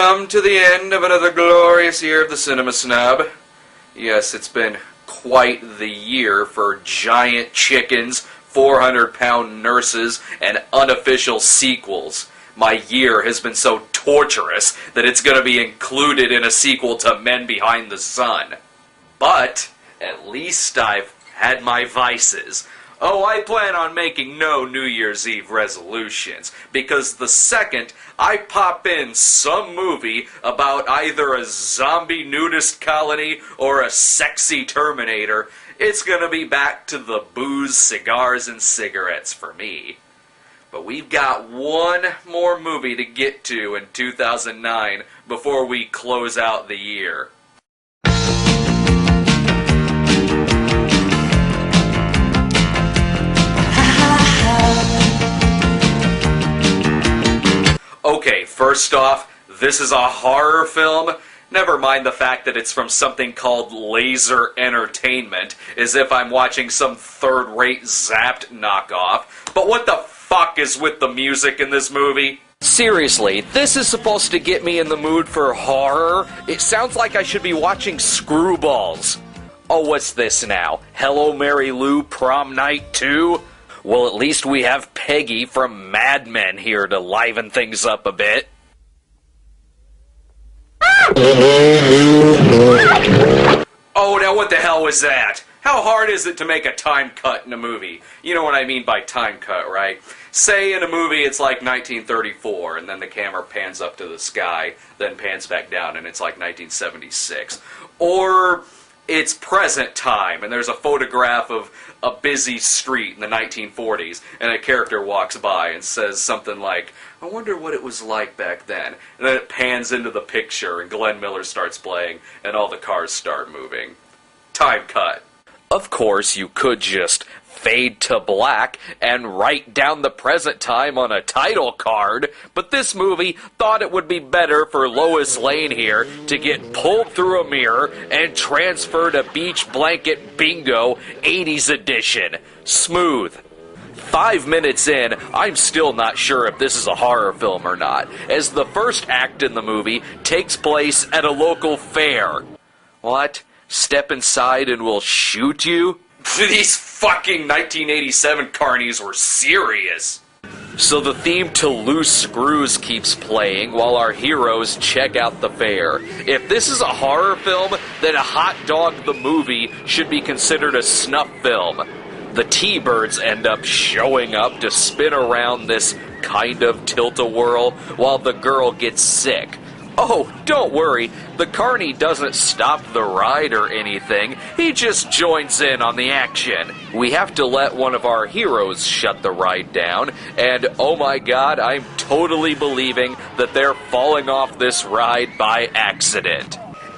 come to the end of another glorious year of the Cinema Snob. Yes, it's been quite the year for giant chickens, 400-pound nurses, and unofficial sequels. My year has been so torturous that it's going to be included in a sequel to Men Behind the Sun. But at least I've had my vices. Oh, I plan on making no New Year's Eve resolutions, because the second I pop in some movie about either a zombie nudist colony or a sexy Terminator, it's gonna be back to the booze, cigars, and cigarettes for me. But we've got one more movie to get to in 2009 before we close out the year. Okay, first off, this is a horror film. Never mind the fact that it's from something called Laser Entertainment, as if I'm watching some third-rate Zapped knockoff. But what the fuck is with the music in this movie? Seriously, this is supposed to get me in the mood for horror? It sounds like I should be watching Screwballs. Oh, what's this now? Hello, Mary Lou, Prom Night 2? Well, at least we have Peggy from Mad Men here to liven things up a bit. Oh, now what the hell was that? How hard is it to make a time cut in a movie? You know what I mean by time cut, right? Say in a movie it's like 1934, and then the camera pans up to the sky, then pans back down, and it's like 1976. Or it's present time, and there's a photograph of a busy street in the 1940s, and a character walks by and says something like, I wonder what it was like back then. And then it pans into the picture, and Glenn Miller starts playing, and all the cars start moving. Time cut. Of course, you could just fade to black and write down the present time on a title card, but this movie thought it would be better for Lois Lane here to get pulled through a mirror and transfer to Beach Blanket Bingo 80s edition. Smooth. 5 minutes in, I'm still not sure if this is a horror film or not, as the first act in the movie takes place at a local fair. What? Step inside and we'll shoot you? These fucking 1987 carnies were serious. So the theme to Loose Screws keeps playing while our heroes check out the fair. If this is a horror film, then Hot Dog the Movie should be considered a snuff film. The T-Birds end up showing up to spin around this kind of tilt-a-whirl while the girl gets sick. Oh, don't worry, the carny doesn't stop the ride or anything, he just joins in on the action. We have to let one of our heroes shut the ride down, and oh my god, I'm totally believing that they're falling off this ride by accident.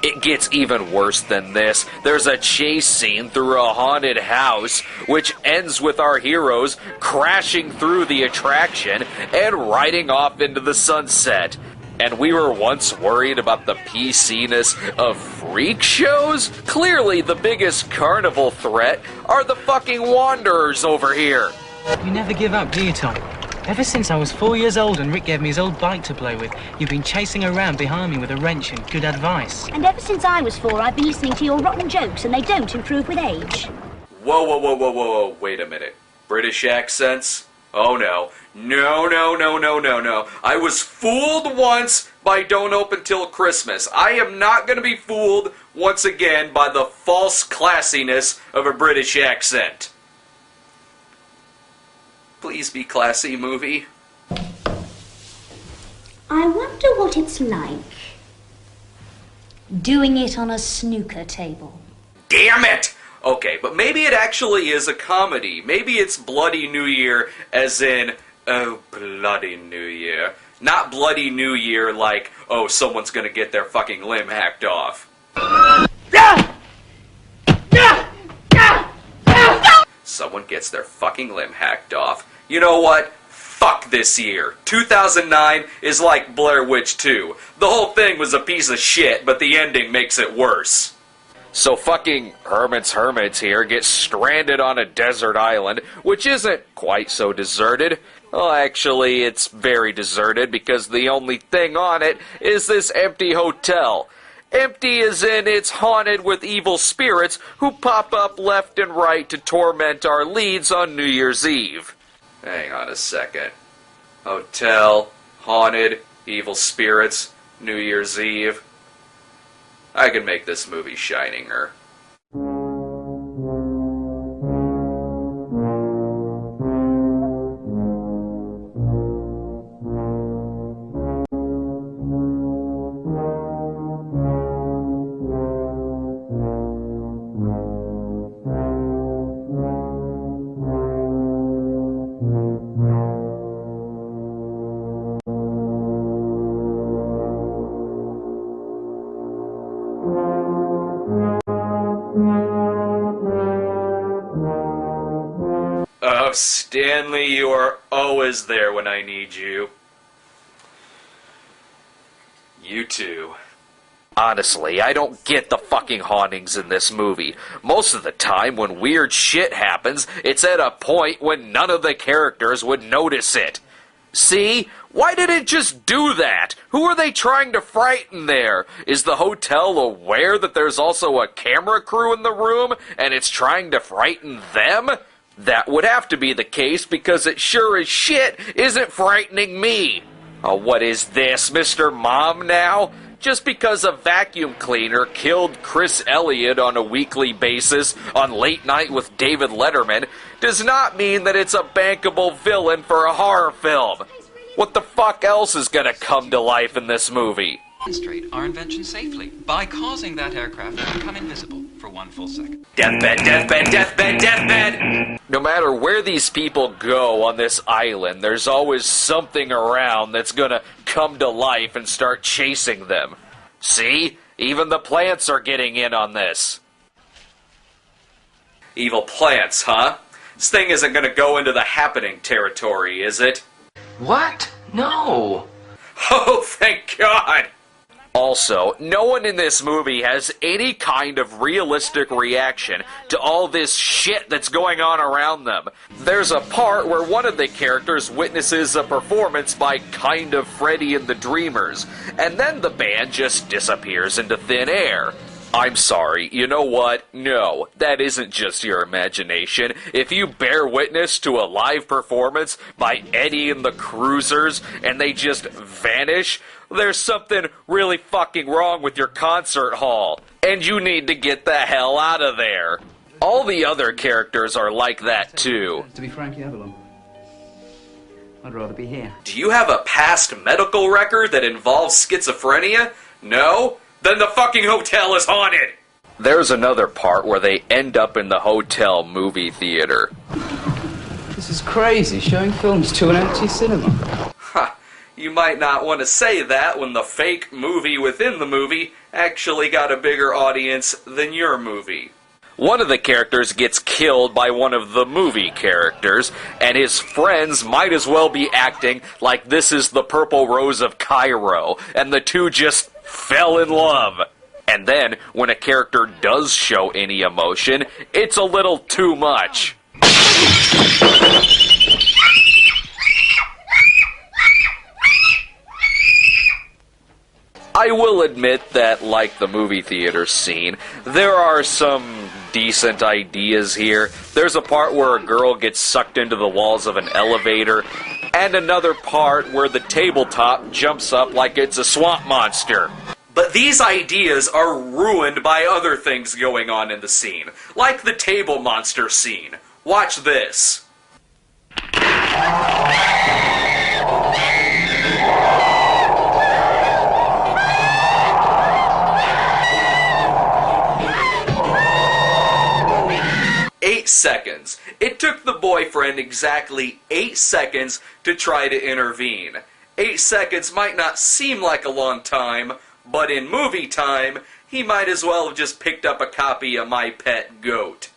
It gets even worse than this. There's a chase scene through a haunted house, which ends with our heroes crashing through the attraction and riding off into the sunset. And we were once worried about the PC-ness of freak shows? Clearly the biggest carnival threat are the fucking wanderers over here. You never give up, do you, Tom? Ever since I was 4 years old and Rick gave me his old bike to play with, you've been chasing around behind me with a wrench and good advice. And ever since I was 4, I've been listening to your rotten jokes, and they don't improve with age. Whoa, wait a minute. British accents? Oh no. No. I was fooled once by Don't Open Till Christmas. I am not going to be fooled once again by the false classiness of a British accent. Please be classy, movie. I wonder what it's like doing it on a snooker table. Damn it! Okay, but maybe it actually is a comedy. Maybe it's Bloody New Year as in, oh, Bloody New Year. Not Bloody New Year like, oh, someone's gonna get their fucking limb hacked off. Someone gets their fucking limb hacked off. You know what? Fuck this year. 2009 is like Blair Witch 2. The whole thing was a piece of shit, but the ending makes it worse. So fucking Herman's Hermits here get stranded on a desert island, which isn't quite so deserted. Well, actually, it's very deserted because the only thing on it is this empty hotel. Empty as in it's haunted with evil spirits who pop up left and right to torment our leads on New Year's Eve. Hang on a second. Hotel, haunted, evil spirits, New Year's Eve. I can make this movie shininger. Oh, Stanley, you are always there when I need you. You too. Honestly, I don't get the fucking hauntings in this movie. Most of the time, when weird shit happens, it's at a point when none of the characters would notice it. See? Why did it just do that? Who are they trying to frighten there? Is the hotel aware that there's also a camera crew in the room, and it's trying to frighten them? That would have to be the case because it sure as shit isn't frightening me. Oh, what is this, Mr. Mom now? Just because a vacuum cleaner killed Chris Elliott on a weekly basis on Late Night with David Letterman does not mean that it's a bankable villain for a horror film. What the fuck else is gonna come to life in this movie? Demonstrate our invention safely by causing that aircraft to become invisible for 1 full second. Deathbed, deathbed, deathbed, deathbed! No matter where these people go on this island, there's always something around that's gonna come to life and start chasing them. See? Even the plants are getting in on this. Evil plants, huh? This thing isn't gonna go into the happening territory, is it? What? No! Oh, thank God! Also, no one in this movie has any kind of realistic reaction to all this shit that's going on around them. There's a part where one of the characters witnesses a performance by Kind of Freddy and the Dreamers, and then the band just disappears into thin air. I'm sorry, you know what? No, that isn't just your imagination. If you bear witness to a live performance by Eddie and the Cruisers and they just vanish, there's something really fucking wrong with your concert hall, and you need to get the hell out of there. All the other characters are like that too. To be Frankie Avalon, I'd rather be here. Do you have a past medical record that involves schizophrenia? No? Then the fucking hotel is haunted! There's another part where they end up in the hotel movie theater. This is crazy, showing films to an empty cinema. Ha! You might not want to say that when the fake movie within the movie actually got a bigger audience than your movie. One of the characters gets killed by one of the movie characters, and his friends might as well be acting like this is the Purple Rose of Cairo, and the two just fell in love. And then, when a character does show any emotion, it's a little too much. I will admit that, like the movie theater scene, there are some decent ideas here. There's a part where a girl gets sucked into the walls of an elevator, and another part where the tabletop jumps up like it's a swamp monster. But these ideas are ruined by other things going on in the scene, like the table monster scene. Watch this. Seconds. It took the boyfriend exactly 8 seconds to try to intervene. 8 seconds might not seem like a long time, but in movie time, he might as well have just picked up a copy of My Pet Goat.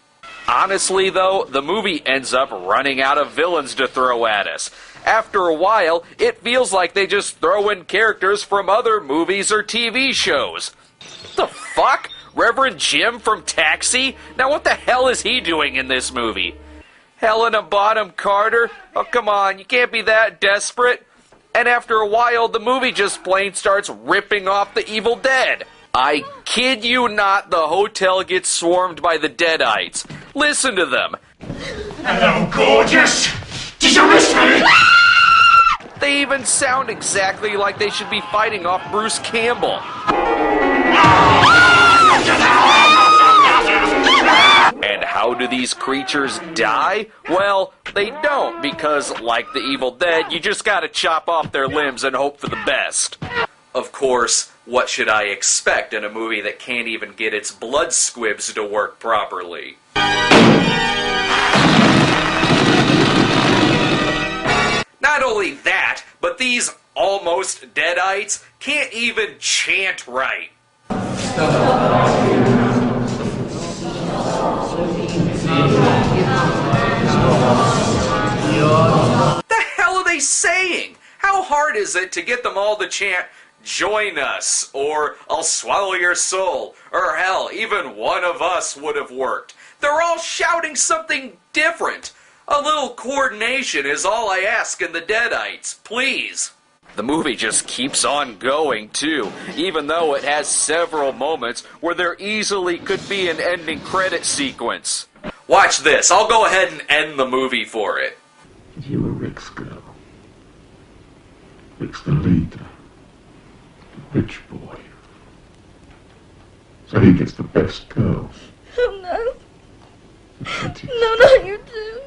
Honestly, though, the movie ends up running out of villains to throw at us. After a while, it feels like they just throw in characters from other movies or TV shows. What the fuck? Reverend Jim from Taxi? Now what the hell is he doing in this movie? Helena Bonham Carter? Oh, come on, you can't be that desperate. And after a while, the movie just plain starts ripping off the Evil Dead. I kid you not, the hotel gets swarmed by the Deadites. Listen to them. Hello, gorgeous! Did you miss me? They even sound exactly like they should be fighting off Bruce Campbell. And how do these creatures die? Well, they don't, because, like the Evil Dead, you just gotta chop off their limbs and hope for the best. Of course, what should I expect in a movie that can't even get its blood squibs to work properly? Not only that, but these almost Deadites can't even chant right. The hell are they saying? How hard is it to get them all to chant, "Join us," or "I'll swallow your soul," or hell, even "One of us" would have worked. They're all shouting something different. A little coordination is all I ask in the Deadites, please. The movie just keeps on going, too, even though it has several moments where there easily could be an ending credit sequence. Watch this. I'll go ahead and end the movie for it. You were Rick's girl. Rick's the leader. The rich boy. So he gets the best girls. Oh, no. But he- No, not you too.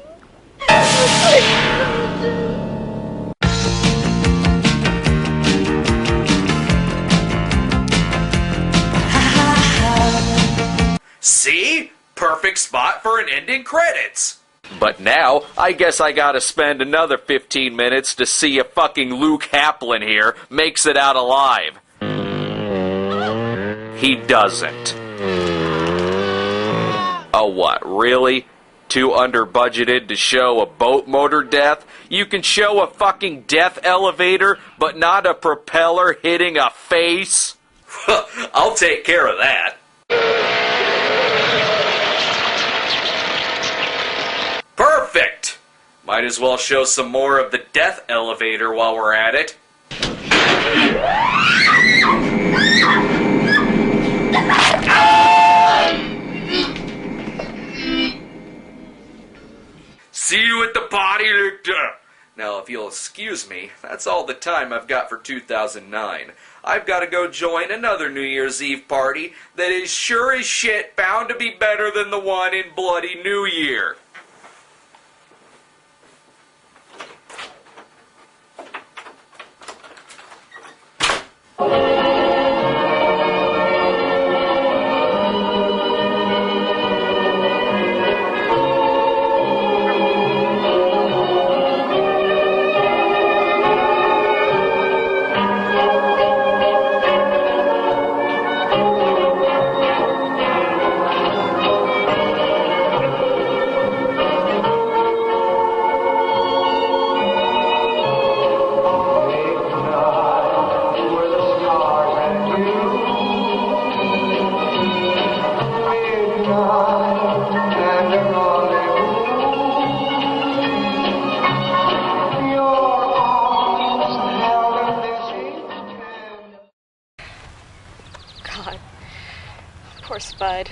Oh, you too. See? Perfect spot for an ending credits. But now, I guess I gotta spend another 15 minutes to see if fucking Luke Haplin here makes it out alive. He doesn't. Oh, what, really? Too under-budgeted to show a boat motor death? You can show a fucking death elevator, but not a propeller hitting a face? I'll take care of that. Perfect! Might as well show some more of the death elevator while we're at it. See you at the party, Victor! Now, if you'll excuse me, that's all the time I've got for 2009. I've got to go join another New Year's Eve party that is sure as shit bound to be better than the one in Bloody New Year. God, poor Spud.